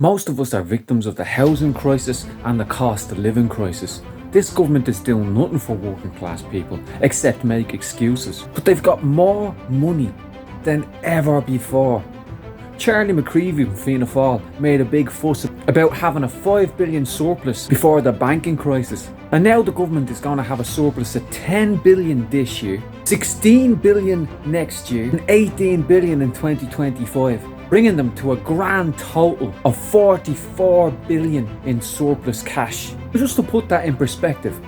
Most of us are victims of the housing crisis and the cost of living crisis. This government is doing nothing for working class people except make excuses. But they've got more money than ever before. Charlie McCreevy from Fianna Fáil made a big fuss about having a 5 billion surplus before the banking crisis. And now the government is going to have a surplus of 10 billion this year, 16 billion next year and 18 billion in 2025. Bringing them to a grand total of 44 billion in surplus cash. Just to put that in perspective,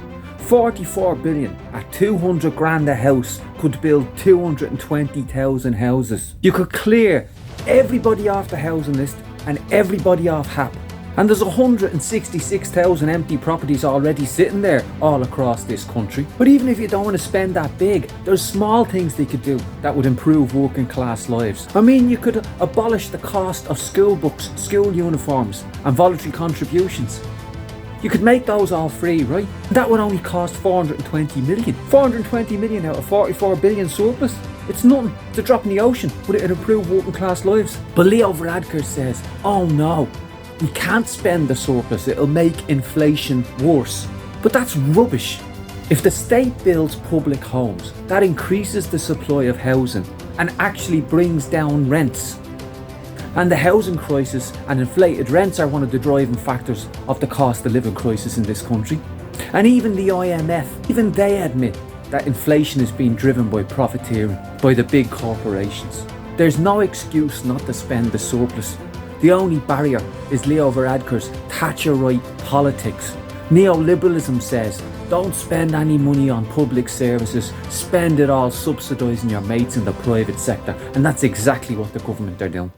44 billion at 200 grand a house could build 220,000 houses. You could clear everybody off the housing list and everybody off HAP. And there's 166,000 empty properties already sitting there all across this country. But even if you don't want to spend that big, there's small things they could do that would improve working class lives. I mean, you could abolish the cost of school books, school uniforms and voluntary contributions. You could make those all free, right? That would only cost 420 million. 420 million out of 44 billion surplus. It's nothing. It's a drop in the ocean, but it'd improve working class lives. But Leo Varadkar says, oh no, we can't spend the surplus, it'll make inflation worse. But that's rubbish. If the state builds public homes, that increases the supply of housing and actually brings down rents. And the housing crisis and inflated rents are one of the driving factors of the cost of living crisis in this country. And even the IMF, even they admit that inflation is being driven by profiteering, by the big corporations. There's no excuse not to spend the surplus. The only barrier is Leo Varadkar's Thatcherite politics. Neoliberalism says, don't spend any money on public services, spend it all subsidising your mates in the private sector. And that's exactly what the government are doing.